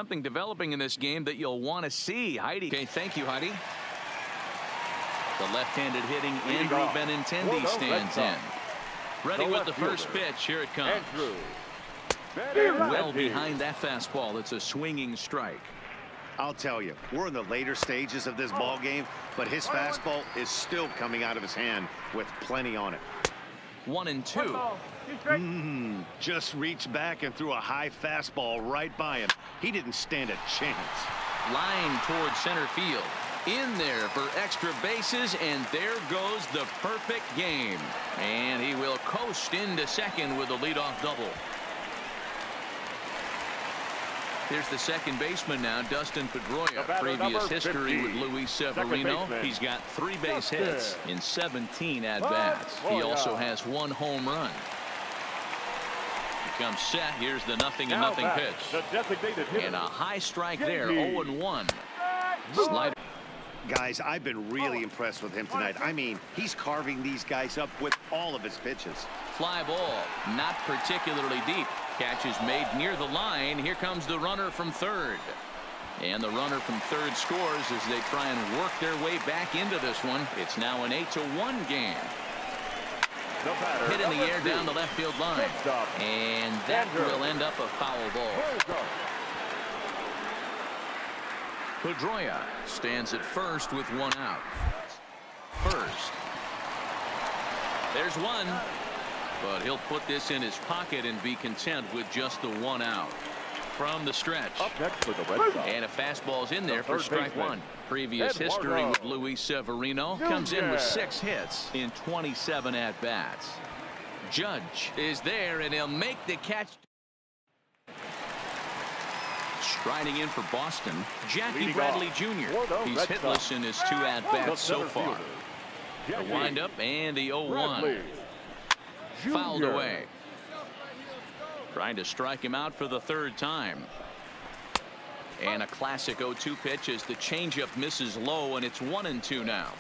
something developing in this game that you'll want to see. Heidi. Okay, thank you, Heidi. The left-handed hitting Andrew Benintendi stands in. Ready with the first pitch. Here it comes. Well behind that fastball. It's a swinging strike. I'll tell you, we're in the later stages of this ball game, but his fastball is still coming out of his hand with plenty on it. 1-2. Just reached back and threw a high fastball right by him. He didn't stand a chance. Line towards center field. In there for extra bases, and there goes the perfect game. And he will coast into second with a leadoff double. Here's the second baseman now, Dustin Pedroia. Previous history with Luis Severino. He's got 3 base hits in 17 at-bats. He also has 1 home run. He comes set. Here's the 0-0 pitch. And a high strike there, 0-1. Slider. Guys, I've been really impressed with him tonight. I mean, he's carving these guys up with all of his pitches. Fly ball, not particularly deep. Catch is made near the line. Here comes the runner from third. And the runner from third scores as they try and work their way back into this one. It's now an 8-1 game. Hit in the air down the left field line. And that will end up a foul ball. Pedroia stands at first with 1 out. First. There's 1. But he'll put this in his pocket and be content with just the 1 out. From the stretch. Up next for the Red Sox. And a fastball's in there for strike 1. Previous history with Luis Severino. Comes in with 6 hits in 27 at-bats. Judge is there, and he'll make the catch. Striding in for Boston, Jackie Bradley Jr. He's hitless in his 2 at-bats so far. The windup and the 0-1. Fouled away. Trying to strike him out for the 3rd time. And a classic 0-2 pitch as the changeup misses low, and it's 1-2 now.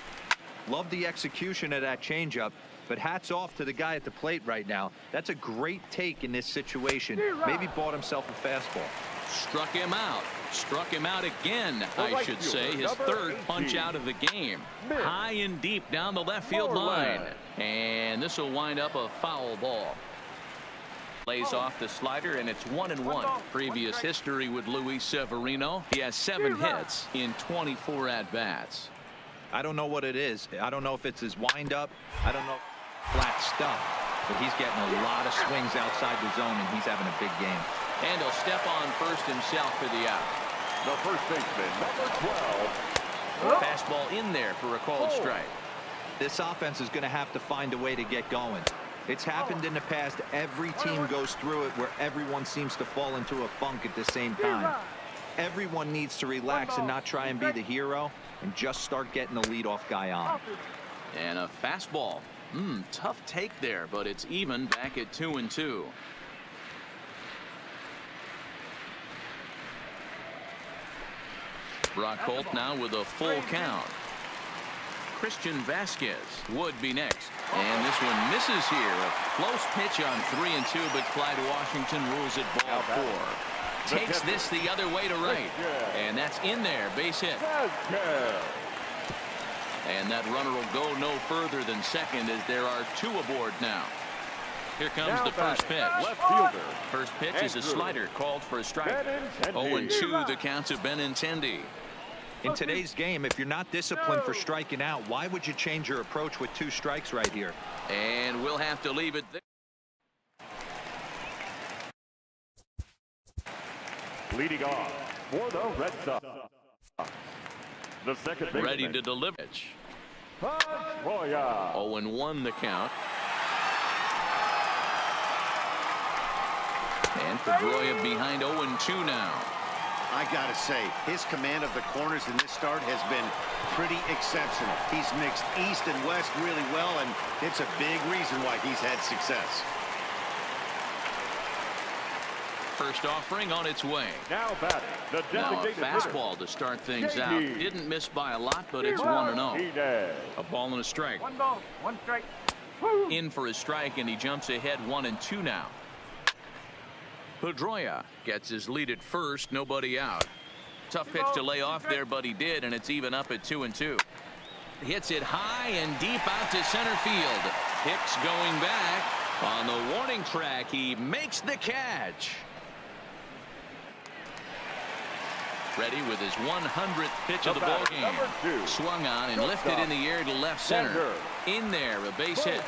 Love the execution of that changeup, but hats off to the guy at the plate right now. That's a great take in this situation. Maybe bought himself a fastball. Struck him out. Struck him out again, I should say. His 3rd punch out of the game. High and deep down the left field line. And this will wind up a foul ball. Lays off the slider, and it's 1-1. Previous history with Luis Severino. He has 7 hits in 24 at-bats. I don't know what it is. I don't know if it's his windup. I don't know flat stuff. But he's getting a lot of swings outside the zone, and he's having a big game. And he'll step on first himself for the out. The first baseman, number 12. Fastball in there for a called strike. This offense is going to have to find a way to get going. It's happened in the past. Every team goes through it where everyone seems to fall into a funk at the same time. Everyone needs to relax and not try and be the hero and just start getting the leadoff guy on. And a fastball. Tough take there, but it's even back at 2-2. Brock Holt now with a full count. Christian Vasquez would be next. And this one misses here. A close pitch on 3-2, but Clyde Washington rules it ball 4. Takes this the other way to right. And that's in there. Base hit. And that runner will go no further than second as there are 2 aboard now. Here comes the first pitch. Left fielder. First pitch is a slider called for a strike. 0-2 the count to Benintendi. In today's game, if you're not disciplined for striking out, why would you change your approach with 2 strikes right here? And we'll have to leave it there. Leading off for the Red Sox. The second baseman. Ready to deliver. 0-1 the count. And Pedroia behind 0-2 now. I gotta say, his command of the corners in this start has been pretty exceptional. He's mixed east and west really well, and it's a big reason why he's had success. First offering on its way. Now batting, the designated fastball to start things out. Didn't miss by a lot, but it's 1-0. A ball and a strike. 1 ball, 1 strike. In for a strike, and he jumps ahead 1-2 now. Pedroia gets his lead at first, nobody out. Tough pitch to lay off there, but he did, and it's even up at 2-2. Hits it high and deep out to center field. Hicks going back. On the warning track, he makes the catch. Ready with his 100th pitch of the ball game. Swung on and lifted in the air to left center. In there, a base hit.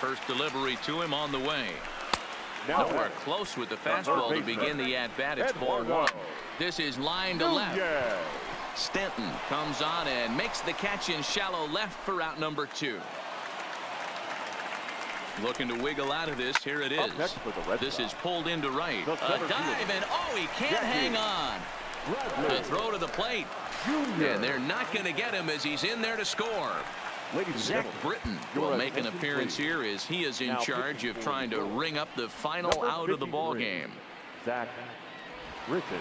First delivery to him on the way. Nowhere close with the fastball to begin the at-bat. It's ball one. This is line to left. Stanton comes on and makes the catch in shallow left for out number 2. Looking to wiggle out of this. Here it is. This is pulled into right. A dive, and oh, he can't hang on. The throw to the plate. And they're not going to get him as he's in there to score. Zach Britton will make an appearance here as he is in charge of trying to ring up the final out of the ball game. Zach Britton.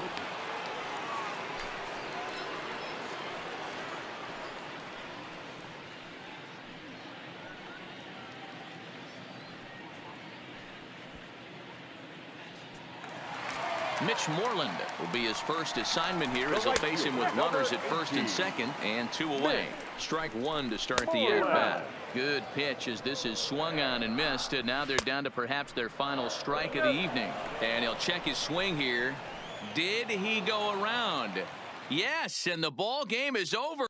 Mitch Moreland will be his first assignment here as he'll face him with runners at first and second and 2 away. Strike 1 to start the at-bat. Good pitch as this is swung on and missed, and now they're down to perhaps their final strike of the evening. And he'll check his swing here. Did he go around? Yes, and the ball game is over.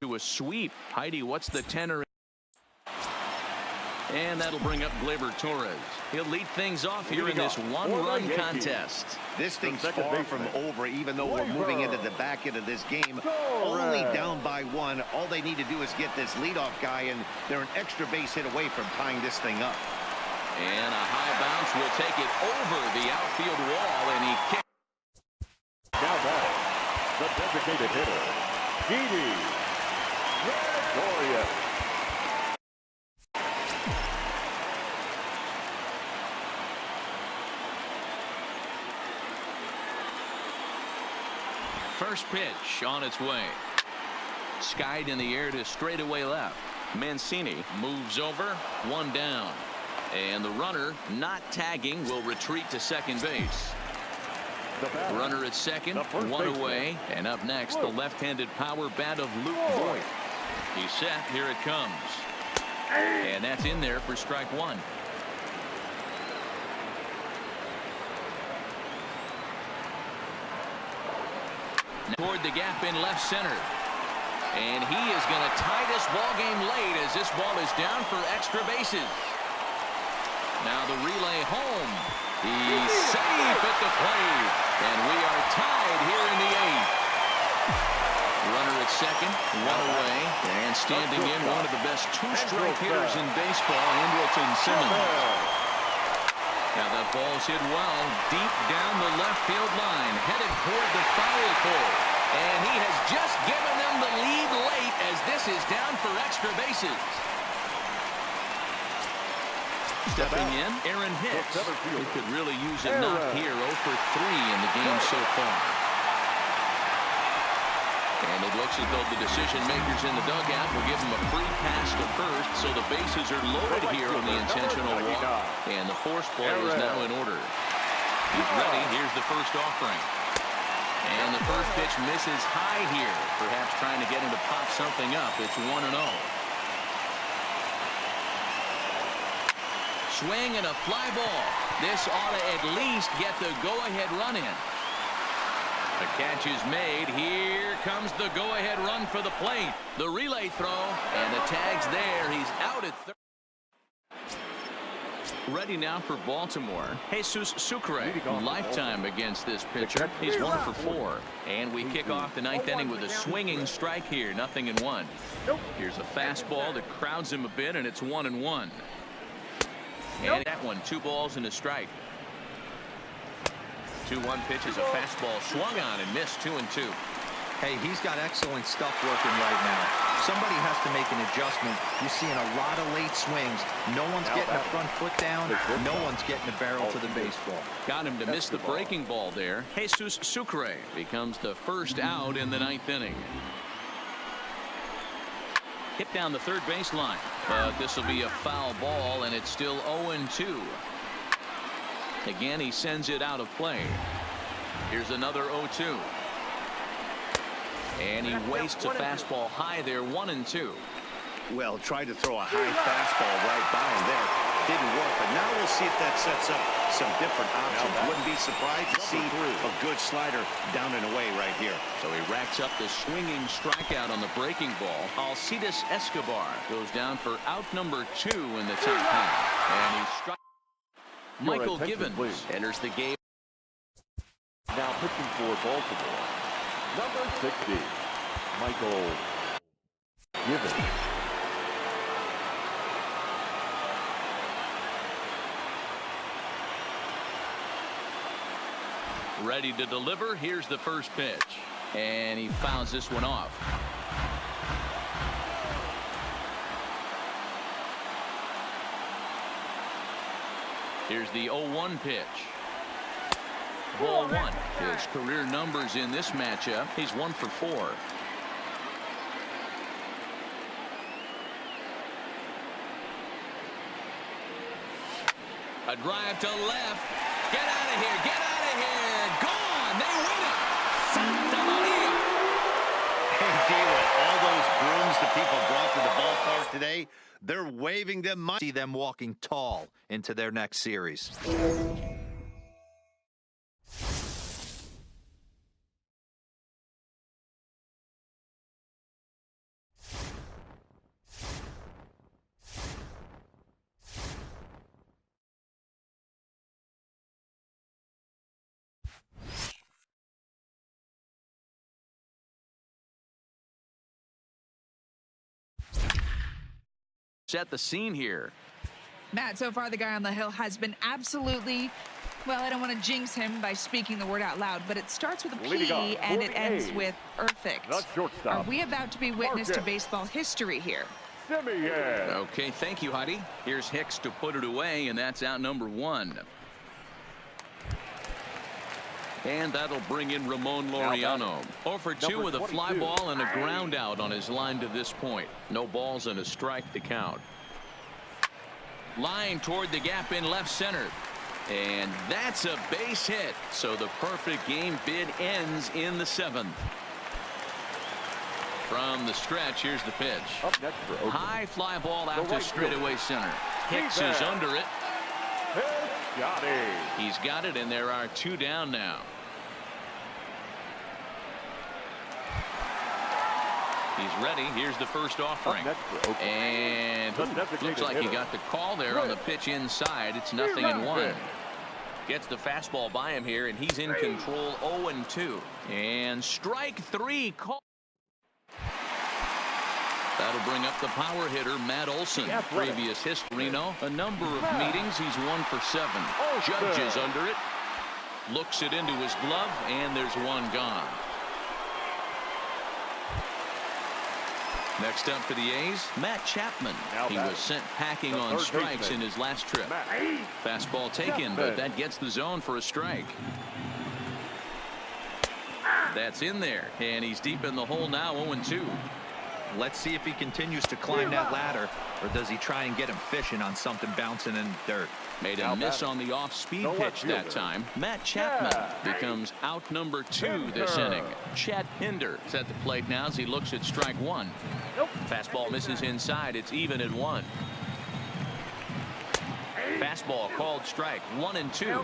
To a sweep. Heidi, what's the tenor? And that'll bring up Gleyber Torres. He'll lead things off here in this one-run contest. This thing's far from over, even though we're moving into the back end of this game. Only down by 1. All they need to do is get this leadoff guy, and they're an extra base hit away from tying this thing up. And a high bounce will take it over the outfield wall, and he kicks. Now back, the designated hitter, Didi Gregorius. First pitch on its way. Skied in the air to straightaway left. Mancini moves over, 1 down. And the runner not tagging will retreat to second base. Runner at second, 1 away. And up next, the left-handed power bat of Luke Voigt. He's set. Here it comes. And that's in there for strike 1. Toward the gap in left center. And he is going to tie this ball game late as this ball is down for extra bases. Now the relay home. He's safe at the plate. And we are tied here in the 8th. Runner at second, 1 away. And standing in, one of the best 2-strike hitters in baseball, Andrelton Simmons. Now that ball's hit well deep down the left field line, headed toward the foul pole. And he has just given them the lead late as this is down for extra bases. Stepping in, Aaron Hicks, who could really use a knock here, 0 for 3 in the game so far. And it looks as though the decision makers in the dugout will give him a free pass to first, so the bases are loaded here on the intentional walk. And the force play is now in order. He's ready. Here's the first offering. And the first pitch misses high here, perhaps trying to get him to pop something up. It's 1-0. Swing and a fly ball. This ought to at least get the go-ahead run in. The catch is made. Here comes the go-ahead run for the plate. The relay throw, and the tag's there. He's out at third. Ready now for Baltimore. Jesus Sucre, lifetime against this pitcher. He's 1 for 4. And we kick off the 9th inning with a swinging strike here, 0-1. Here's a fastball that crowds him a bit, and it's 1-1. And that one, 2 balls and a strike. 2-1 pitch is a fastball swung on and missed, 2-2. Hey, he's got excellent stuff working right now. Somebody has to make an adjustment. You're seeing a lot of late swings. No one's getting a front foot down. No one's getting a barrel to the baseball. Got him to miss the breaking ball there. Jesus Sucre becomes the first out in the 9th inning. Hit down the third baseline, but this will be a foul ball, and it's still 0-2. Again, he sends it out of play. Here's another 0-2. And he wastes a fastball high there, 1-2. Well, tried to throw a high fastball right by him there. Didn't work, but now we'll see if that sets up some different options. Wouldn't be surprised to see a good slider down and away right here. So he racks up the swinging strikeout on the breaking ball. Alcides Escobar goes down for out number 2 in the 10th inning. And he strikes. Michael Givens enters the game. Now pitching for Baltimore, number 60, Michael Givens. Ready to deliver. Here's the first pitch. And he fouls this one off. Here's the 0-1 pitch. Ball 1. His career numbers in this matchup. He's 1 for 4. A drive to left. Get out of here. Get out of here. Gone. They win it. Santa Maria. Hey, Dila, all those brooms that people brought to the ballpark today, they're waving them. See them walking tall into their next series. Set the scene here. Matt, so far the guy on the hill has been absolutely, well, I don't want to jinx him by speaking the word out loud, but it starts with a P and it ends with perfect. Are we about to be witness to baseball history here? Okay, thank you, Heidi. Here's Hicks to put it away, and that's out number 1. And that'll bring in Ramon Laureano. 0 for 2 with a fly ball and a ground out on his line to this point. No balls and a strike to count. Line toward the gap in left center. And that's a base hit. So the perfect game bid ends in the 7th. From the stretch, here's the pitch. High fly ball out to straightaway center. Hicks is under it. He's got it, and there are 2 down now. He's ready. Here's the first offering. And looks like he got the call there on the pitch inside. It's 0-1. Gets the fastball by him here, and he's in control. 0-2. And strike 3 call. That'll bring up the power hitter, Matt Olson. Previous history, a number of meetings. He's 1 for 7. Judge is under it. Looks it into his glove, and there's 1 gone. Next up for the A's, Matt Chapman. He was sent packing on strikes in his last trip. Fastball taken, but that gets the zone for a strike. That's in there, and he's deep in the hole now, 0-2. Let's see if he continues to climb that ladder, or does he try and get him fishing on something bouncing in the dirt. Made a miss on the off-speed pitch that time. Matt Chapman becomes out number 2 this inning. Chad Pinder is at the plate now as he looks at strike 1. Fastball misses inside. It's even at 1. Fastball called strike. 1-2.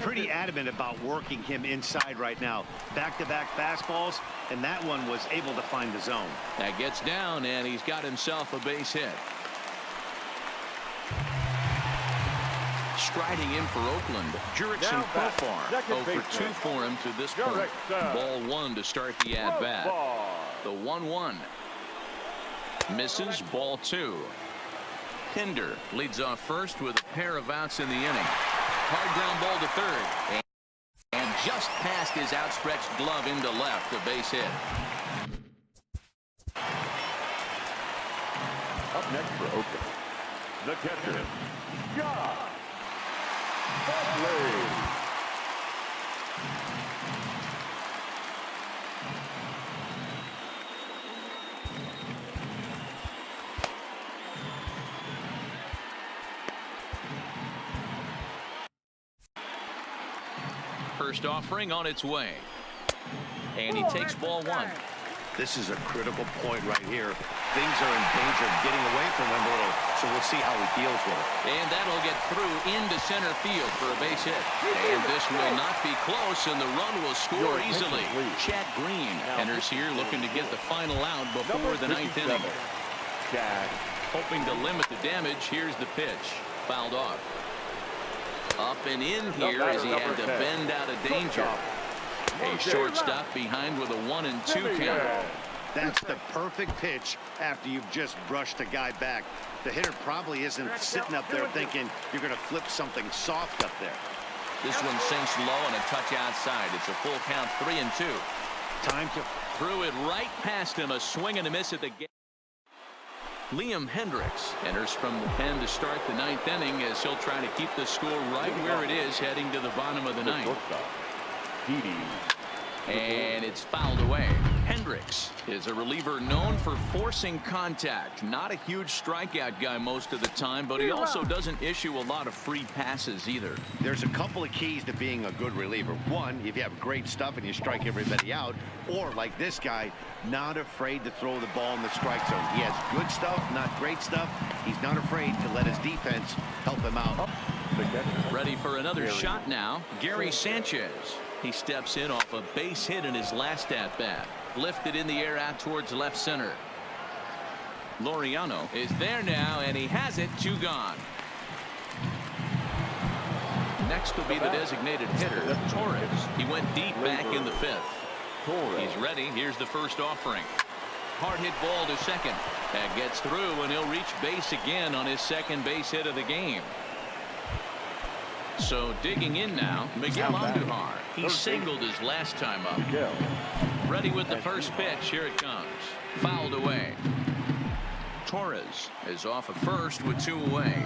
Pretty adamant about working him inside right now. Back-to-back fastballs, and that one was able to find the zone. That gets down, and he's got himself a base hit. Striding in for Oakland, Jurickson Profar. 0 for 2 for him to this point. Ball 1 to start the at-bat. The 1-1. Misses, ball 2. Hinder leads off first with a pair of outs in the inning. Hard ground ball to third. And just past his outstretched glove into left, a base hit. Up next for Oakland, the catcher, Josh Buckley. First offering on its way. And he takes ball 1. This is a critical point right here. Things are in danger of getting away from him a little, so we'll see how he deals with it. And that'll get through into center field for a base hit. And this will not be close, and the run will score easily. Chad Green enters here looking to get the final out before the 9th inning. Chad. Hoping to limit the damage. Here's the pitch. Fouled off. Up and in here as he had to bend out of danger. A shortstop behind with a 1-2 count. That's the perfect pitch after you've just brushed a guy back. The hitter probably isn't sitting up there thinking you're going to flip something soft up there. This one sinks low and a touch outside. It's a full count, 3-2. Time to threw it right past him. A swing and a miss at the gate. Liam Hendricks enters from the pen to start the 9th inning as he'll try to keep the score right where it is heading to the bottom of the 9th. And it's fouled away. Hendricks is a reliever known for forcing contact. Not a huge strikeout guy most of the time, but he also doesn't issue a lot of free passes either. There's a couple of keys to being a good reliever. One, if you have great stuff and you strike everybody out, or like this guy, not afraid to throw the ball in the strike zone. He has good stuff, not great stuff. He's not afraid to let his defense help him out. Ready for another shot now. Gary Sanchez. He steps in off a base hit in his last at-bat. Lifted in the air out towards left center. Laureano is there now, and he has it. 2 gone. Next will be the designated hitter, Torres. He went deep back in the 5th. He's ready. Here's the first offering. Hard hit ball to second. That gets through, and he'll reach base again on his second base hit of the game. So digging in now, Miguel Andujar. He singled his last time up. Ready with the first pitch. Here it comes. Fouled away. Torres is off at first with 2 away.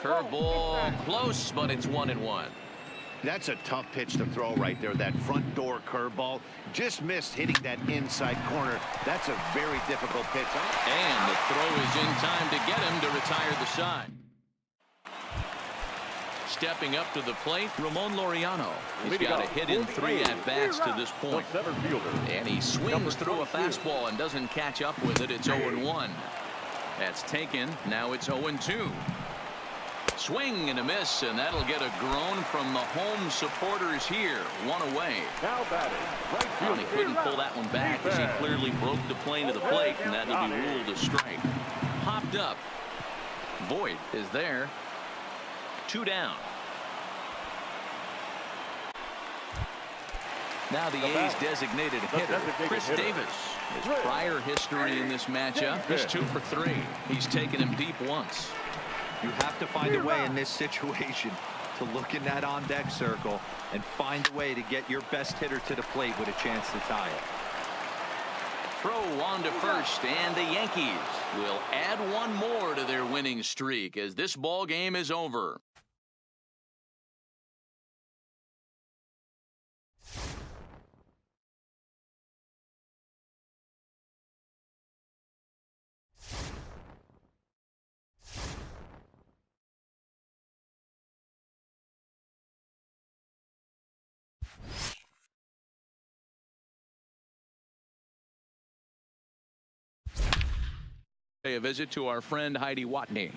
Curveball close, but it's 1-1. That's a tough pitch to throw right there. That front door curveball just missed hitting that inside corner. That's a very difficult pitch. And the throw is in time to get him to retire the side. Stepping up to the plate, Ramon Laureano. He's got a hit in 3 at-bats to this point. And he swings through a fastball and doesn't catch up with it. It's 0-1. That's taken. Now it's 0-2. Swing and a miss, and that'll get a groan from the home supporters here. 1 away. Now batting, right field. He couldn't pull that one back as he clearly broke the plane of the plate, and that'll be ruled a strike. Popped up. Voit is there. 2 down. Now the A's designated hitter, Chris Davis. His prior history in this matchup is 2 for 3. He's taken him deep once. You have to find a way in this situation to look in that on-deck circle and find a way to get your best hitter to the plate with a chance to tie it. Throw on to first, and the Yankees will add 1 more to their winning streak as this ball game is over. A visit to our friend Heidi Watney.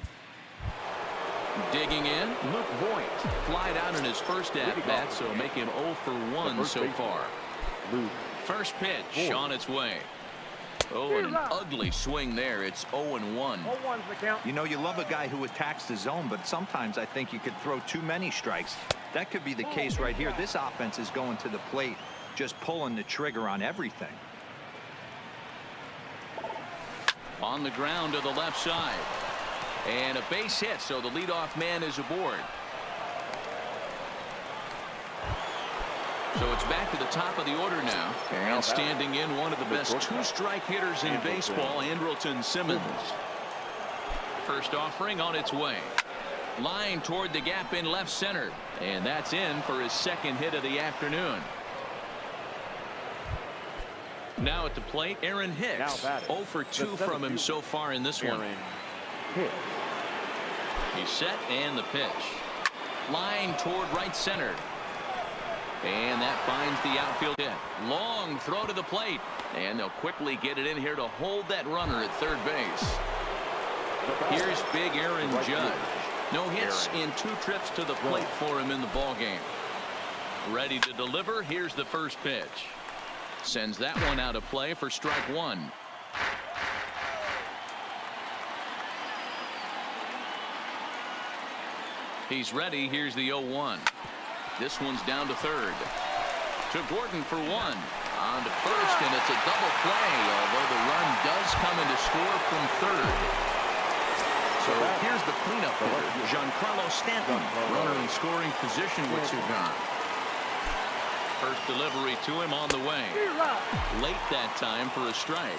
Digging in, Luke Voit. Flied out in his first at-bat, so make him 0 for 1 so far. First pitch on its way. Oh, and an ugly swing there. It's 0-1. You know, you love a guy who attacks the zone, but sometimes I think you could throw too many strikes. That could be the case right here. This offense is going to the plate, just pulling the trigger on everything. On the ground to the left side. And a base hit, so the leadoff man is aboard. So it's back to the top of the order now. And standing in, one of the best two-strike hitters in baseball, Andrelton Simmons. First offering on its way. Line toward the gap in left center. And that's in for his second hit of the afternoon. Now at the plate, Aaron Hicks. 0 for 2 from him so far in this one. He's set and the pitch. Line toward right center. And that finds the outfield hit. Long throw to the plate. And they'll quickly get it in here to hold that runner at third base. Here's big Aaron Judge. No hits in 2 trips to the plate for him in the ballgame. Ready to deliver. Here's the first pitch. Sends that one out of play for strike 1. He's ready. Here's the 0-1. This one's down to third. To Gordon for 1. On to first, and it's a double play, although the run does come in to score from third. So here's the cleanup hitter, Giancarlo Stanton. Runner in scoring position with 2 gone. First delivery to him on the way. Late that time for a strike.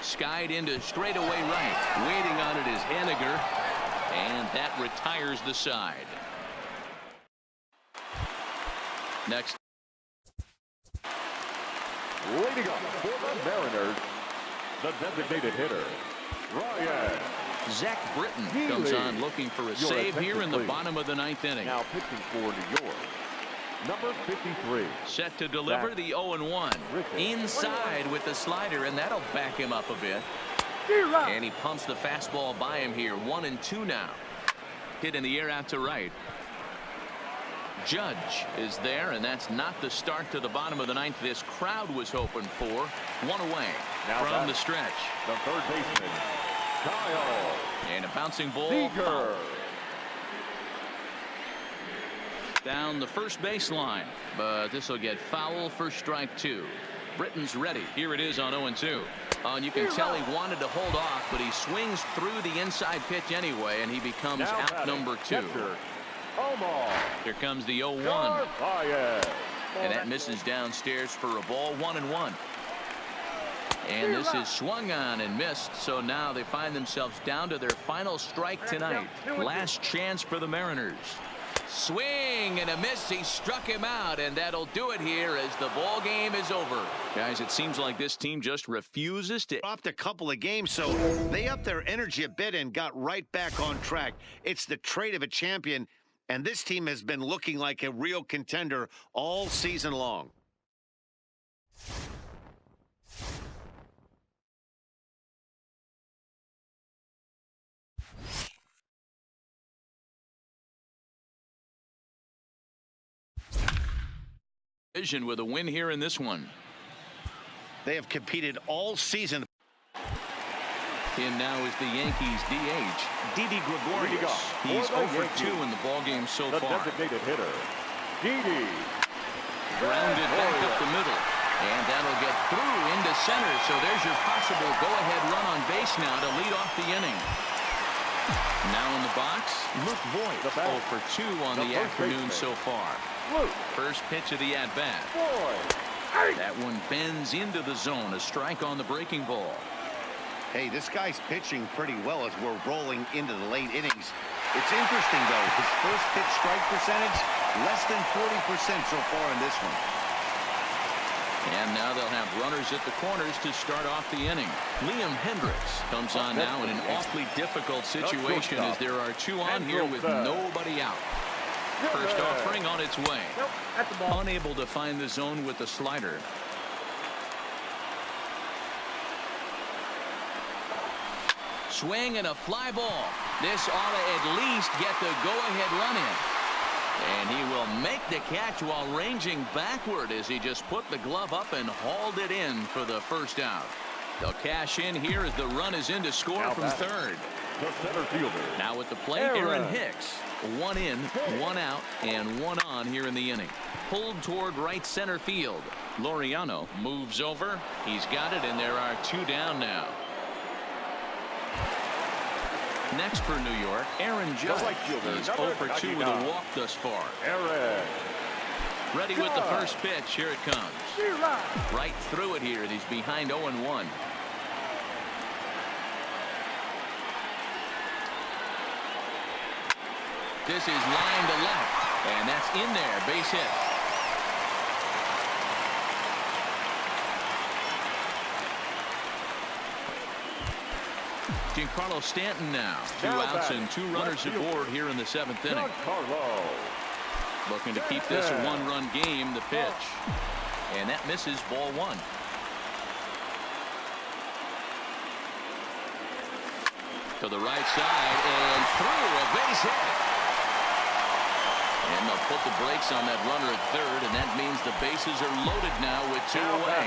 Skied into straightaway right. Waiting on it is Henniger. And that retires the side. Next. Leading up for the Mariners, the designated hitter, Ryan. Zach Britton comes on looking for a save here in the bottom of the 9th inning. Now pitching for New York, number 53. Set to deliver the 0-1. Inside with the slider, and that'll back him up a bit. And he pumps the fastball by him here. 1-2 now. Hit in the air out to right. Judge is there, and that's not the start to the bottom of the 9th this crowd was hoping for. 1 away from the stretch. The third baseman, Kyle. And a bouncing ball. Seager. Down the first baseline, but this will get foul for strike 2. Britton's ready. Here it is on 0-2. And you can tell he wanted to hold off, but he swings through the inside pitch anyway, and he becomes out number 2. Here comes the 0-1. And that misses downstairs for a ball. 1-1. And this is swung on and missed, so now they find themselves down to their final strike tonight. Last chance for the Mariners. Swing and a miss. He struck him out, and that'll do it here as the ball game is over. Guys, it seems like this team just refuses to. Dropped a couple of games, so they upped their energy a bit and got right back on track. It's the trait of a champion, and this team has been looking like a real contender all season long. With a win here in this one. They have competed all season. In now is the Yankees DH, Didi Gregorius. He's 0 for 2 in the ballgame so far. The designated hitter, Didi. Grounded back up the middle. And that'll get through into center. So there's your possible go-ahead run on base now to lead off the inning. Now in the box, Luke Voigt, 0 for 2 on the afternoon so far. First pitch of the at-bat. That one bends into the zone. A strike on the breaking ball. Hey, this guy's pitching pretty well as we're rolling into the late innings. It's interesting, though. His first pitch strike percentage, less than 40% so far in this one. And now they'll have runners at the corners to start off the inning. Liam Hendricks comes on now in an awfully difficult situation as there are 2 on here with nobody out. First offering on its way. Unable to find the zone with the slider. Swing and a fly ball. This ought to at least get the go-ahead run in. And he will make the catch while ranging backward as he just put the glove up and hauled it in for the first out. They'll cash in here as the run is in to score now from third. The center fielder. Now at the plate, Aaron Hicks. One in, one out, and one on here in the inning. Pulled toward right center field. Laureano moves over. He's got it, and there are two down now. Next for New York, Aaron Judge. He's 0 for 2 with a walk thus far. Aaron. Ready with the first pitch. Here it comes. Right through it here. He's behind 0-1. This is line to left, and that's in there. Base hit. Giancarlo Stanton now. 2 outs and 2 runners aboard here in the 7th inning. Looking to keep this a 1-run game. The pitch. And that misses, ball 1. To the right side and through a base hit. And they'll put the brakes on that runner at third, and that means the bases are loaded now with 2 away.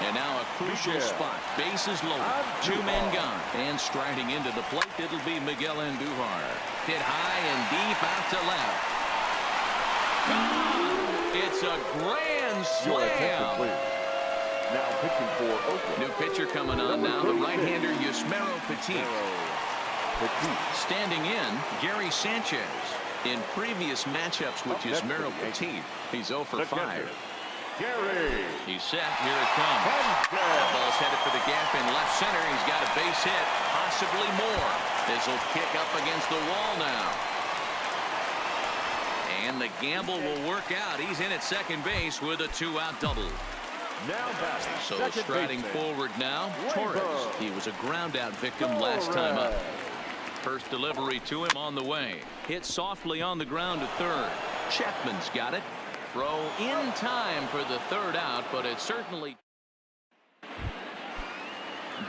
And now a crucial spot. Bases loaded. 2 men gone. And striding into the plate, it'll be Miguel Andujar. Hit high and deep out to left. It's a grand slam. Now pitching for Oakland. New pitcher coming on now, the right-hander Yusmeiro Petit. Standing in, Gary Sanchez. In previous matchups with Yusmeiro Petit, he's 0 for 5. Gary. He's set. Here it comes. That ball's headed for the gap in left center. He's got a base hit, possibly more. This will kick up against the wall now. And the gamble will work out. He's in at second base with a 2-out double. Now batting. So striding forward now, Torres. He was a ground-out victim last time up. First delivery to him on the way. Hit softly on the ground to third. Chapman's got it. Throw in time for the 3rd out, but it certainly...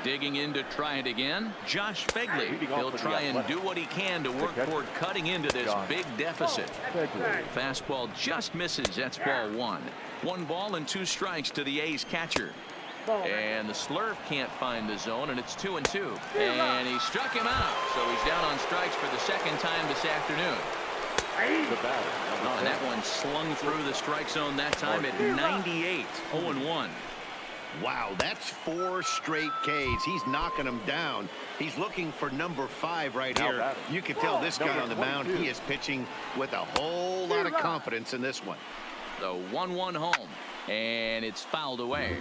Digging in to try it again. Josh Begley. He'll try and do what he can to work toward cutting into this big deficit. Fastball just misses. That's ball 1. 1 ball and 2 strikes to the A's catcher. And the slurve can't find the zone, and it's 2-2. And he struck him out, so he's down on strikes for the 2nd time this afternoon. And that one slung through the strike zone that time at 98. 0-1. Wow, that's 4 straight Ks. He's knocking them down. He's looking for number 5 right here. You can tell this guy on the mound, he is pitching with a whole lot of confidence in this one. The 1-1 home. And it's fouled away.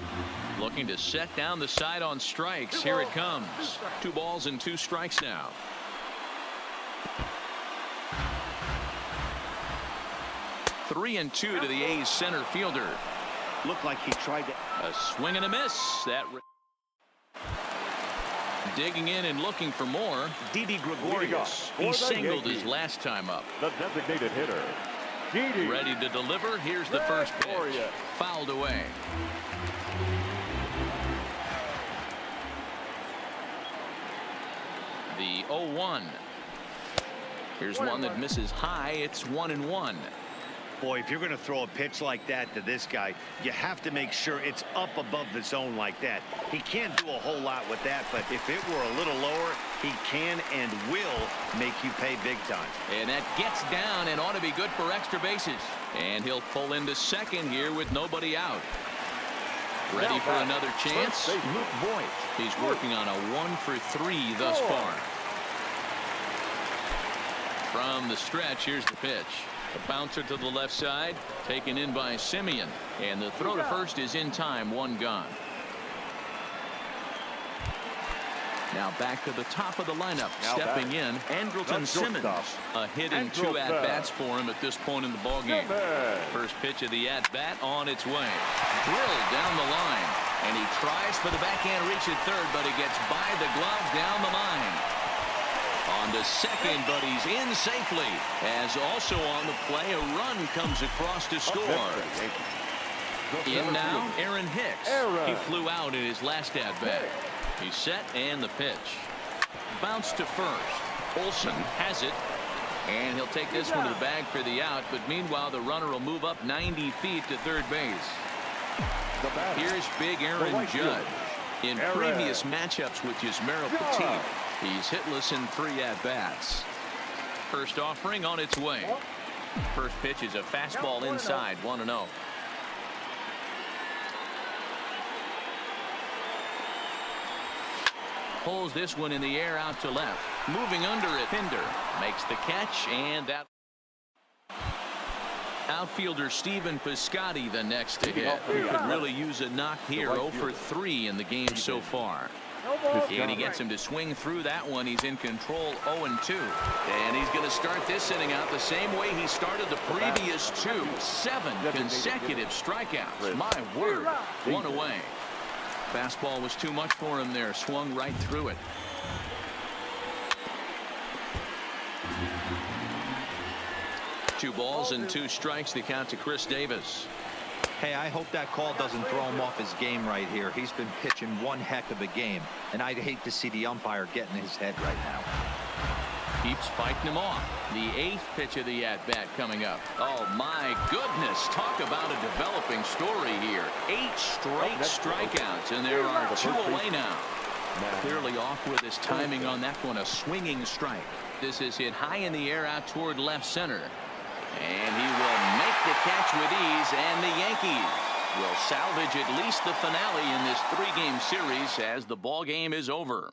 Looking to set down the side on strikes. Here it comes. 2 balls and 2 strikes now. Three and 2 to the A's center fielder. Looked like he tried to... A swing and a miss. That digging in and looking for more. Didi Gregorius. He singled his last time up. The designated hitter. Ready to deliver. Here's the first pitch. Fouled away. The 0-1. Here's one that misses high. It's 1-1. Boy, if you're going to throw a pitch like that to this guy, you have to make sure it's up above the zone like that. He can't do a whole lot with that, but if it were a little lower, he can and will make you pay big time. And that gets down and ought to be good for extra bases. And he'll pull into second here with nobody out. Ready for another chance? Luke Voigt. He's working on a 1 for 3 thus far. From the stretch, here's the pitch. A bouncer to the left side, taken in by Simeon. And the throw to first is in time, 1 gone. Now back to the top of the lineup. Stepping in, Andrelton Simmons. A hit and 2 at-bats for him at this point in the ballgame. First pitch of the at-bat on its way. Drilled down the line. And he tries for the backhand reach at third, but he gets by the glove down the line. On to second, but he's in safely. As also on the play, a run comes across to score. In now, Aaron Hicks. He flew out in his last at-bat. He's set and the pitch. Bounce to first. Olsen has it. And he'll take this one to the bag for the out, but meanwhile the runner will move up 90 feet to third base. Here's big Aaron Judge. In previous matchups with Yusmeiro Petit, he's hitless in 3 at-bats. First offering on its way. First pitch is a fastball inside, 1-0. Pulls this one in the air out to left. Moving under it, Pinder makes the catch, and that outfielder Steven Piscotty the next to hit. Who could really use a knock here. 0 for 3 in the game so far. And he gets him to swing through that one. He's in control, 0-2. And he's going to start this inning out the same way he started the previous 2. 7 consecutive strikeouts. My word. 1 away. Fastball was too much for him there. Swung right through it. Two balls and 2 strikes. The count to Chris Davis. Hey, I hope that call doesn't throw him off his game right here. He's been pitching one heck of a game, and I'd hate to see the umpire get in his head right now. Keeps fighting him off. The 8th pitch of the at-bat coming up. Oh, my goodness. Talk about a developing story here. 8 straight strikeouts, and there are 2 away now. Clearly off with his timing on that one. A swinging strike. This is hit high in the air out toward left center. And he will make the catch with ease, and the Yankees will salvage at least the finale in this 3-game series as the ball game is over.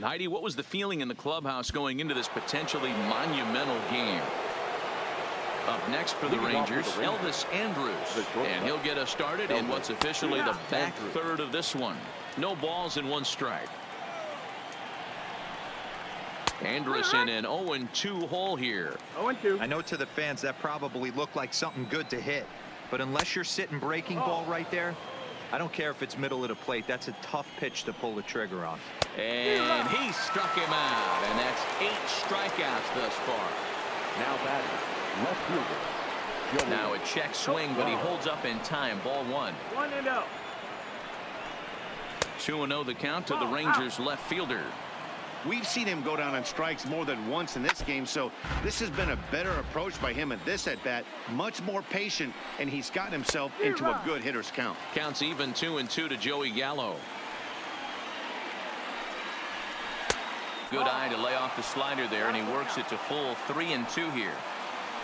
Heidi, what was the feeling in the clubhouse going into this potentially monumental game? Up next for the Rangers, Elvis Andrus, and he'll get us started in what's officially the back third of this one. No balls and 1 strike. Andrus in an 0-2 hole here. 0-2. I know to the fans that probably looked like something good to hit, but unless you're sitting breaking ball right there, I don't care if it's middle of the plate. That's a tough pitch to pull the trigger on. And he struck him out, and that's 8 strikeouts thus far. Now batting, left fielder. Now a check swing, but he holds up in time. Ball 1. 1-0. 2-0 the count to the Rangers left fielder. We've seen him go down on strikes more than once in this game, so this has been a better approach by him at this at-bat. Much more patient, and he's gotten himself into a good hitter's count. Counts even 2-2 to Joey Gallo. Good eye to lay off the slider there, and he works it to full 3-2 here.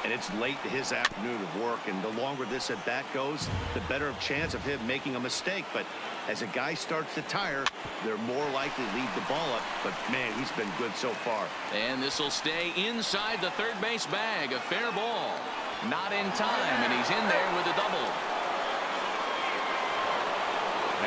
And it's late to his afternoon of work, and the longer this at-bat goes, the better chance of him making a mistake. But as a guy starts to tire, they're more likely to leave the ball up. But, man, he's been good so far. And this will stay inside the third base bag. A fair ball. Not in time, and he's in there with a double.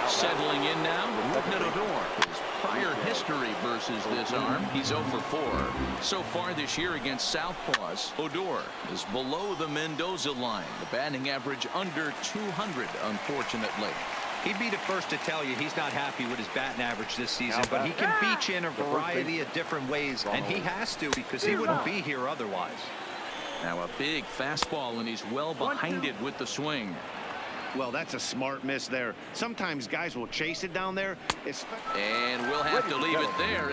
Settling in now, Rougned Odor. His prior history versus this arm, he's 0 for 4. So far this year against Southpaws, Odor is below the Mendoza line. The batting average under 200, unfortunately. He'd be the first to tell you he's not happy with his batting average this season, but he can beat you in a variety of different ways, and he has to because he wouldn't be here otherwise. Now a big fastball, and he's well behind it with the swing. Well, that's a smart miss there. Sometimes guys will chase it down there. And we'll have to leave it there.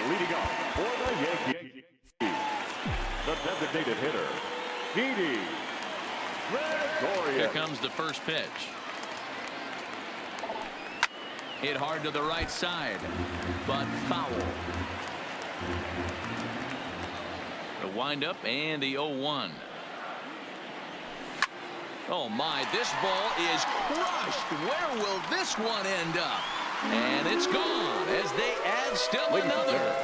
Leading off for the Yankees, the designated hitter, Didi Gregorius. Here comes the first pitch. Hit hard to the right side, but foul. The windup and the 0-1. Oh my, this ball is crushed. Where will this one end up? And it's gone as they add still another.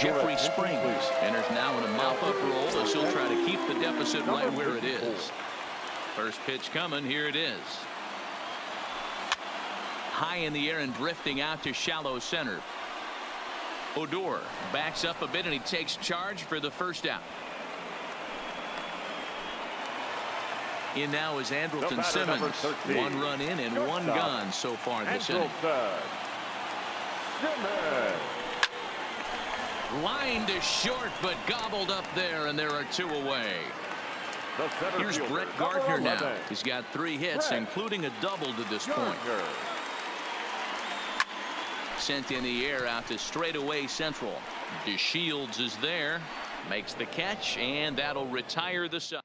Jeffrey Springs enters now in a mop-up role as he'll try to keep the deficit right where it is. First pitch coming, here it is. High in the air and drifting out to shallow center. Odor backs up a bit and he takes charge for the first out. In now is Andrelton Simmons. 1 run in and 1 gone so far this inning. Line to short, but gobbled up there, and there are 2 away. Here's Brett Gardner now. He's got 3 hits, including a double to this point. Sent in the air out to straightaway central. DeShields is there, makes the catch, and that'll retire the side.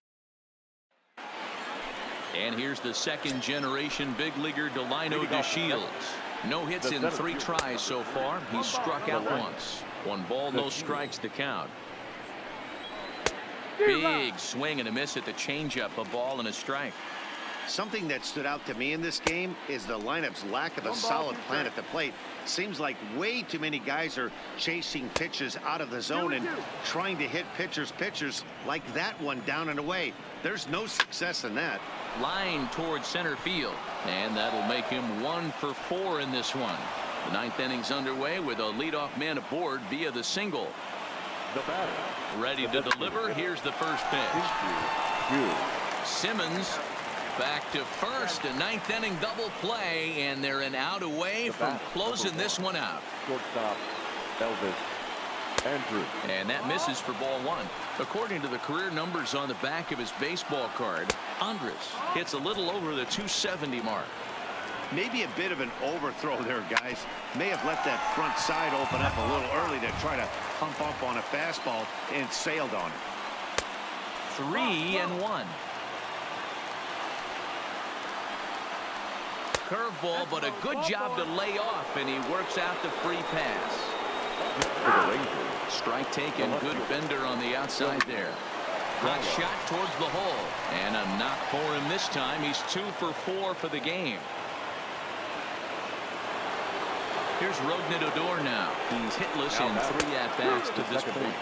And here's the 2nd generation big leaguer Delino DeShields. No hits in 3 tries so far. He's struck out once. 1 ball, no strikes to count. Big swing and a miss at the changeup. A ball and a strike. Something that stood out to me in this game is the lineup's lack of a solid plan at the plate. Seems like way too many guys are chasing pitches out of the zone and trying to hit pitchers like that one down and away. There's no success in that. Line towards center field, and that'll make him 1 for 4 in this one. The 9th inning's underway with a leadoff man aboard via the single. Ready to deliver. Here's the first pitch. Simmons back to first. A 9th inning double play, and they're an out away from closing this one out. Shortstop Elvis Andrews. And that misses for ball 1. According to the career numbers on the back of his baseball card, Andres hits a little over the 270 mark. Maybe a bit of an overthrow there, guys. May have let that front side open up a little early to try to pump up on a fastball and sailed on it. 3-1. Curveball, but a good job to lay off, and he works out the free pass. Strike taken, good bender on the outside there. Hot shot towards the hole, and a knock for him this time. He's 2 for 4 for the game. Here's Rougned Odor now. He's hitless in 3 at-bats to this point.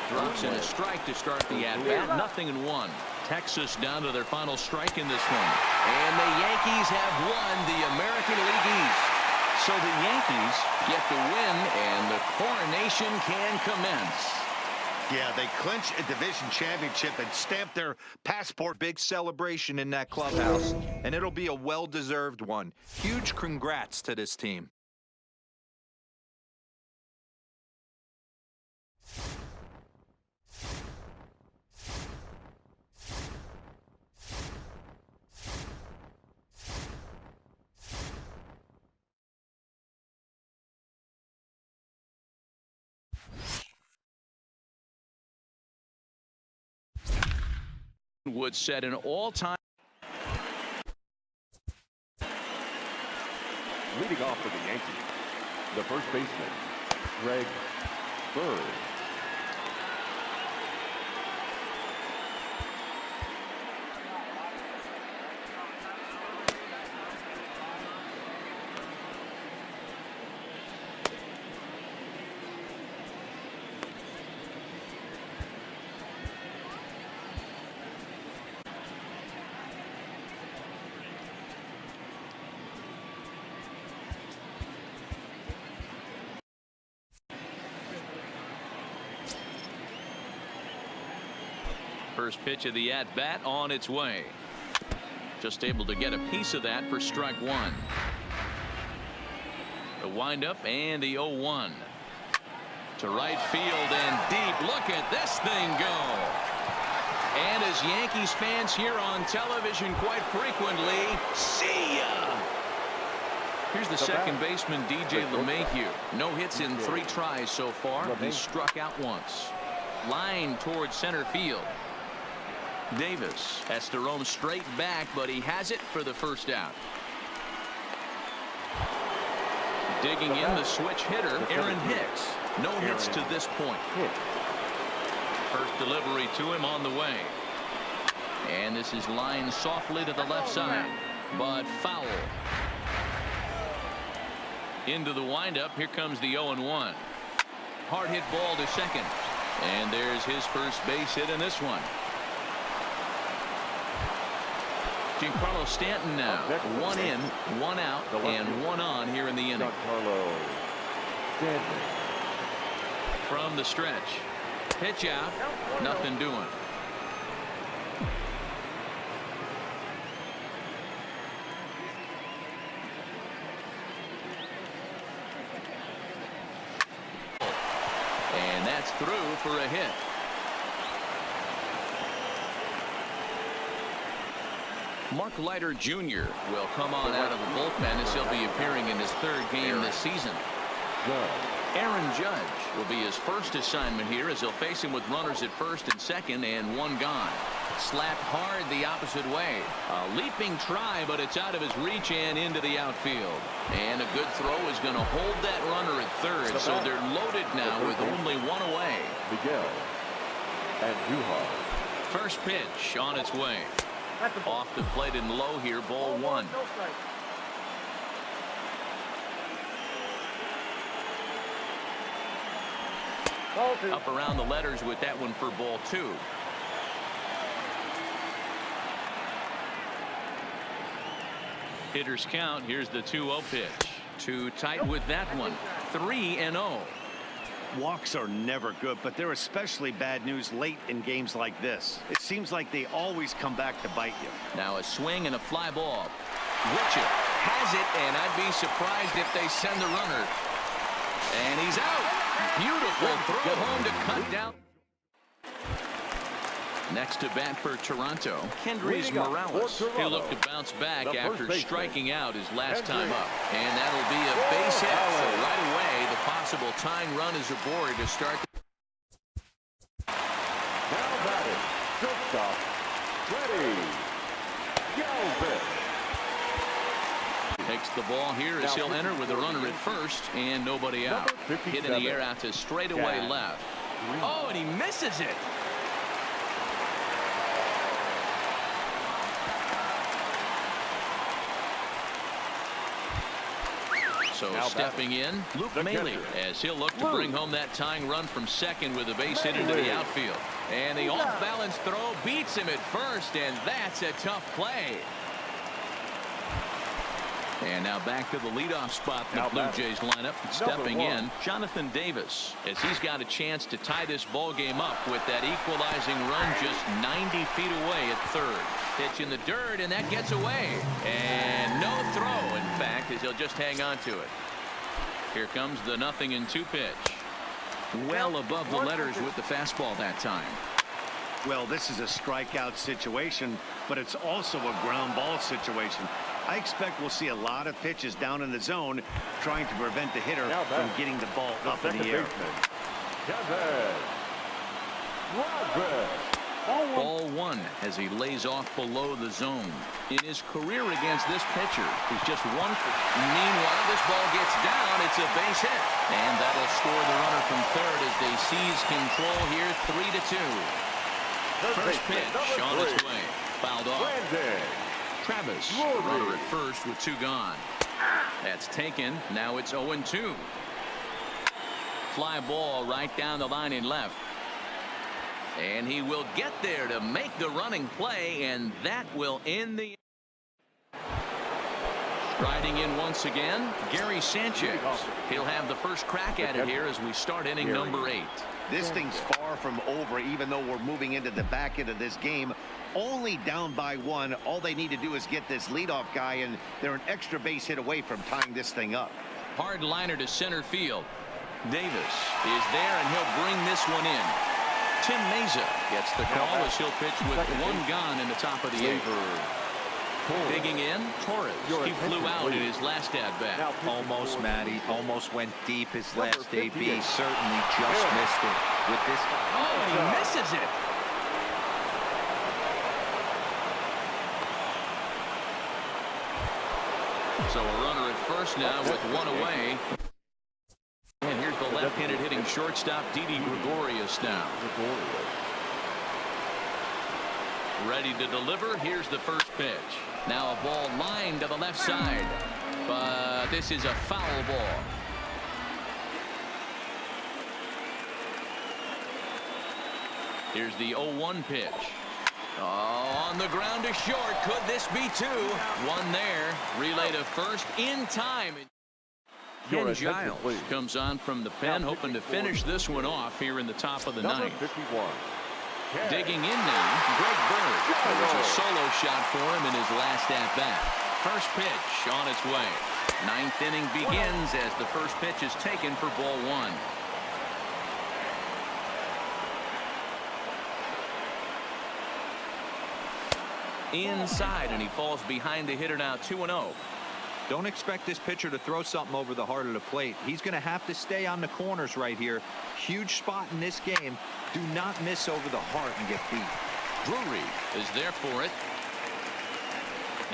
Drops in a strike to start the at-bat. 0-1. Texas down to their final strike in this one. And the Yankees have won the American League East. So the Yankees get the win, and the coronation can commence. Yeah, they clinch a division championship and stamp their passport. Big celebration in that clubhouse, and it'll be a well-deserved one. Huge congrats to this team. Would set an all-time. Leading off for the Yankees, the first baseman, Greg Bird. First pitch of the at-bat on its way. Just able to get a piece of that for strike 1. The windup and the 0-1. To right field and deep. Look at this thing go. And as Yankees fans hear on television quite frequently, see ya! Here's the second baseman, DJ LeMahieu. No hits in 3 tries so far. He's struck out once. Line towards center field. Davis has to roam straight back, but he has it for the first out. Digging in the switch hitter, Aaron Hicks. No hits to this point. First delivery to him on the way. And this is lined softly to the left side, but foul. Into the windup. Here comes the 0-1. Hard hit ball to second. And there's his first base hit in this one. Giancarlo Stanton now. 1 in, 1 out, and 1 on here in the inning. Giancarlo Stanton. From the stretch. Pitch out. Nothing doing. through for a hit. Mark Leiter Jr. will come on out of the bullpen as he'll be appearing in his third game this season. Aaron Judge will be his first assignment here as he'll face him with runners at first and second and one gone. Slapped hard the opposite way. A leaping try, but it's out of his reach and into the outfield. And a good throw is going to hold that runner at third, so they're loaded now with only one away. Miguel and Duhar. First pitch on its way. Off the plate and low here, ball one. Up around the letters with that one for ball two. Hitters count. Here's the 2-0 pitch. Too tight with that one. 3-0. Walks are never good, but they're especially bad news late in games like this. It seems like they always come back to bite you. Now a swing and a fly ball. Richard has it, and I'd be surprised if they send the runner. And he's out. Beautiful throw home to cut down. Next to bat for Toronto, Kendrys Morales. He'll look to bounce back after striking out his last time up. And that'll be a base hit. So right away, the possible tying run is aboard to start. Now batting, shortstop, ready, Galvin. Takes the ball here as he'll enter with a runner at first and nobody out. Hit in the air out to straightaway left. Oh, and he misses it. So stepping in, Luke Maile, as he'll look to bring home that tying run from second with a base hit into the outfield. And the off-balance throw beats him at first, and that's a tough play. And now back to the leadoff spot in the Blue Jays lineup. Stepping in, Jonathan Davis, as he's got a chance to tie this ball game up with that equalizing run just 90 feet away at third. Pitch in the dirt, and that gets away. And no throw, in fact, as he'll just hang on to it. Here comes the 0-2 pitch. Well above the letters with the fastball that time. Well, this is a strikeout situation, but it's also a ground ball situation. I expect we'll see a lot of pitches down in the zone trying to prevent the hitter from getting the ball up in the air. Ball one as he lays off below the zone. In his career against this pitcher, he's just one. Meanwhile, this ball gets down. It's a base hit. And that'll score the runner from third as they seize control here, 3-2. First pitch on its way. Fouled off. Travis, runner at first with two gone. That's taken. Now it's 0-2. Fly ball right down the line in left. And he will get there to make the running play, and that will end the. Striding in once again, Gary Sanchez. He'll have the first crack at it here as we start inning number 8. This thing's far from over, even though we're moving into the back end of this game. Only down by 1. All they need to do is get this leadoff guy, and they're an extra base hit away from tying this thing up. Hard liner to center field. Davis is there, and he'll bring this one in. Tim Meza gets the call as he'll pitch with one gone in the top of the 8th. Digging in, Torres. He flew out in his last at-bat. Almost, Matty. Almost went deep his last AB. Certainly just missed it with this. Oh, and he misses it. So a runner at first now with one away. And here's the left-handed hitting shortstop, Didi Gregorius now. Ready to deliver. Here's the first pitch. Now a ball lined to the left side. But this is a foul ball. Here's the 0-1 pitch. Oh, on the ground to short. Could this be two? One there. Relay to first in time. Ken Giles comes on from the pen, hoping to finish this one off here in the top of the 9th. Digging in now, Greg Bird. There was a solo shot for him in his last at-bat. First pitch on its way. 9th inning begins as the first pitch is taken for ball 1. inside, and he falls behind the hitter now 2-0. Don't expect this pitcher to throw something over the heart of the plate. He's going to have to stay on the corners right here. Huge spot in this game. Do not miss over the heart and get beat. Drury is there for it.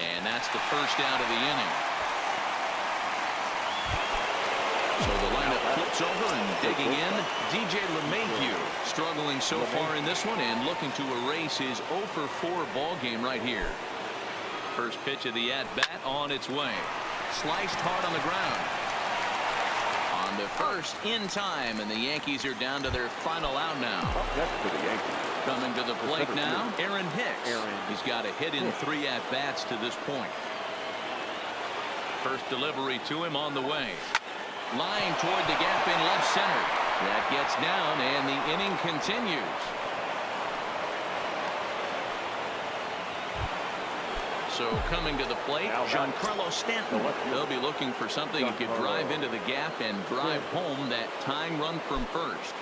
And that's the first out of the inning. So the lineup flips over and digging in. DJ LeMahieu struggling so far in this one and looking to erase his 0-for-4 ball game right here. First pitch of the at-bat on its way. Sliced hard on the ground. On the first in time, and the Yankees are down to their final out now. Coming to the plate now, Aaron Hicks. He's got a hit in 3 at-bats to this point. First delivery to him on the way. Line toward the gap in left center. That gets down, and the inning continues. So coming to the plate, Giancarlo Stanton. They'll be looking for something that could drive into the gap and drive home that tying run from first.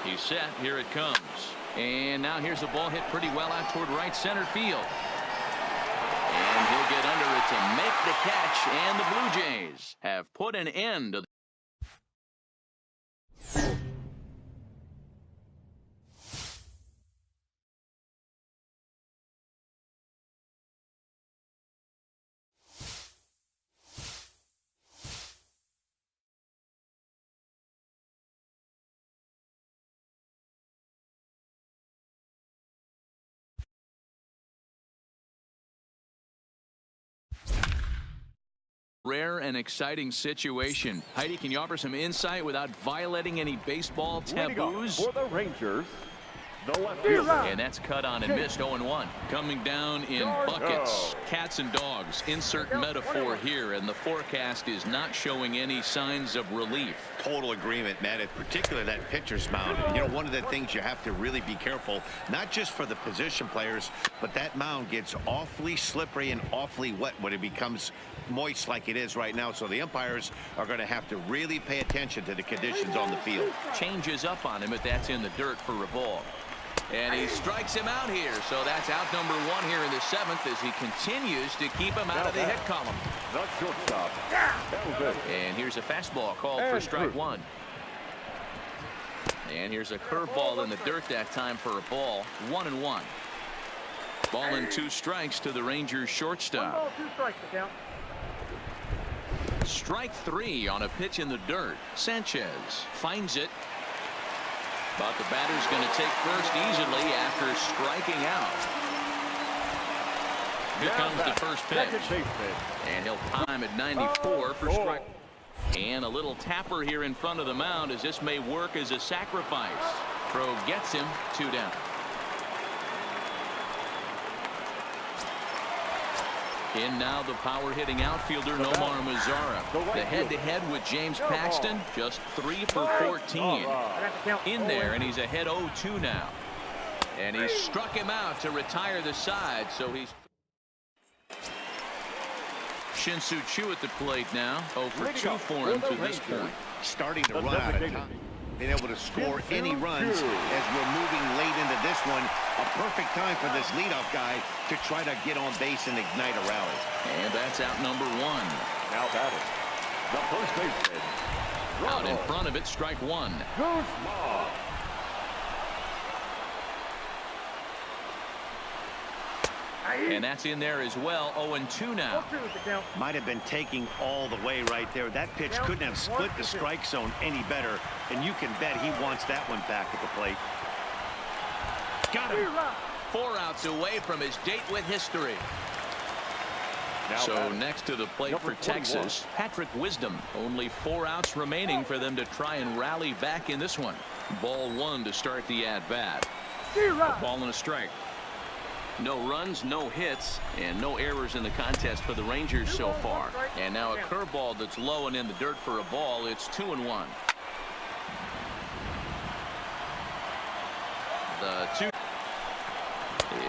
He's set. Here it comes. And now here's a ball hit pretty well out toward right center field. And he'll get under it to make the catch, and the Blue Jays have put an end to the rare and exciting situation. Heidi, can you offer some insight without violating any baseball taboos? For the Rangers, the left fielder. And that's cut on and missed. 0-1. Coming down in buckets. Cats and dogs. Insert metaphor here, and the forecast is not showing any signs of relief. Total agreement, man. In particular, that pitcher's mound. You know, one of the things you have to really be careful, not just for the position players, but that mound gets awfully slippery and awfully wet when it becomes moist like it is right now. So the umpires are going to have to really pay attention to the conditions on the field. Changes up on him, but that's in the dirt for a ball. And he strikes him out here. So that's out number 1 here in the 7th as he continues to keep him out of the hit column. Not shortstop. And here's a fastball called for strike 1. And here's a curveball in the dirt that time for a ball. 1-1. Ball and 2 strikes to the Rangers shortstop. Strike 3 on a pitch in the dirt. Sanchez finds it. But the batter's going to take first easily after striking out. Here comes the first pitch. And he'll time at 94 for strike. And a little tapper here in front of the mound as this may work as a sacrifice. Throw gets him 2 down. In now the power-hitting outfielder Nomar Mazara. The head-to-head with James Paxton, just 3 for 14. In there, and he's ahead 0-2 now. And he struck him out to retire the side, so he's... Shin-Soo Choo at the plate now. 0 for 2 for him to this point. Starting to run out of time. Being able to score any runs as we're moving late into this one. A perfect time for this leadoff guy to try to get on base and ignite a rally. And that's out number 1. Now batting, the first baseman. Out in front of it, strike 1. And that's in there as well. 0-2 now. Might have been taking all the way right there. That pitch couldn't have split the strike zone any better. And you can bet he wants that one back at the plate. Got him. 4 outs away from his date with history. So next to the plate for Texas, Patrick Wisdom. Only 4 outs remaining for them to try and rally back in this one. Ball 1 to start the at-bat. Ball and a strike. No runs, no hits, and no errors in the contest for the Rangers so far. And now a curveball that's low and in the dirt for a ball. It's 2-1. The 2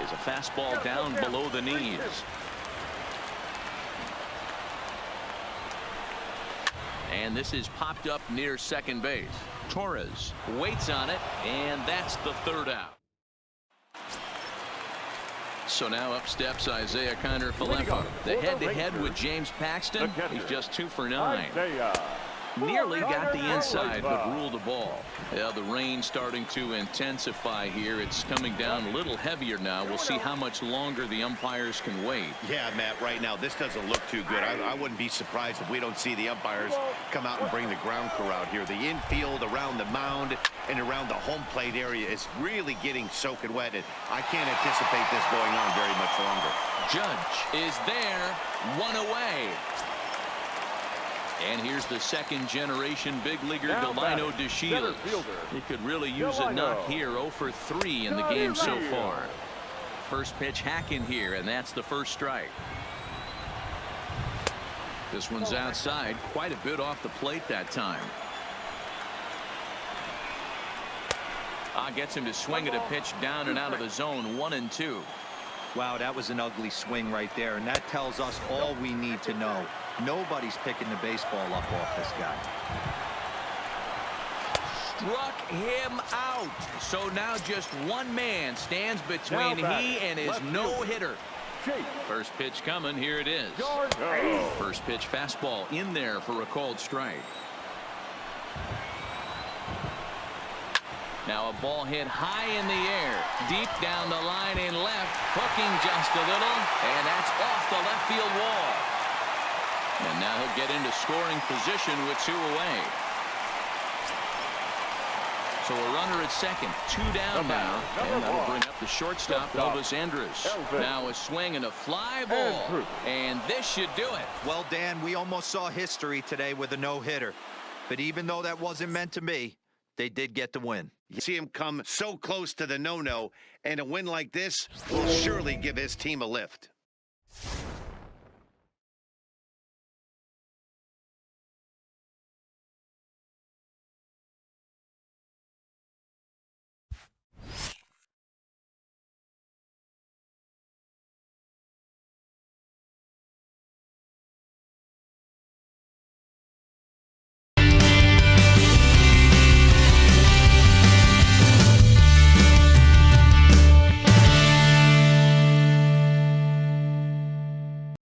is a fastball down below the knees. And this is popped up near second base. Torres waits on it, and that's the 3rd out. So now up steps Isaiah Kiner-Falefa. The head-to-head with James Paxton. He's just 2 for 9. Nearly got the inside, but ruled the ball. Yeah, the rain starting to intensify here. It's coming down a little heavier now. We'll see how much longer the umpires can wait. Yeah, Matt, right now, this doesn't look too good. I wouldn't be surprised if we don't see the umpires come out and bring the ground crew out here. The infield around the mound and around the home plate area is really getting soaking wet, and I can't anticipate this going on very much longer. Judge is there, 1 away. And here's the second-generation big leaguer, Delino DeShields. He could really use a knock here, 0 for 3 in the game so far. First pitch hacking here, and that's the first strike. This one's outside, quite a bit off the plate that time. Gets him to swing at a pitch down and out of the zone, 1-2. Wow, that was an ugly swing right there, and that tells us all we need to know. Nobody's picking the baseball up off this guy. Struck him out. So now just one man stands between he and his no-hitter. First pitch coming. Here it is. First pitch fastball in there for a called strike. Now a ball hit high in the air, deep down the line in left, hooking just a little, and that's off the left field wall. And now he'll get into scoring position with 2 away. So a runner at second, 2 down now, and that'll bring up the shortstop, Elvis Andrus. Now a swing and a fly ball, and this should do it. Well, Dan, we almost saw history today with a no-hitter, but even though that wasn't meant to be, they did get the win. You see him come so close to the no-no, and a win like this will surely give his team a lift.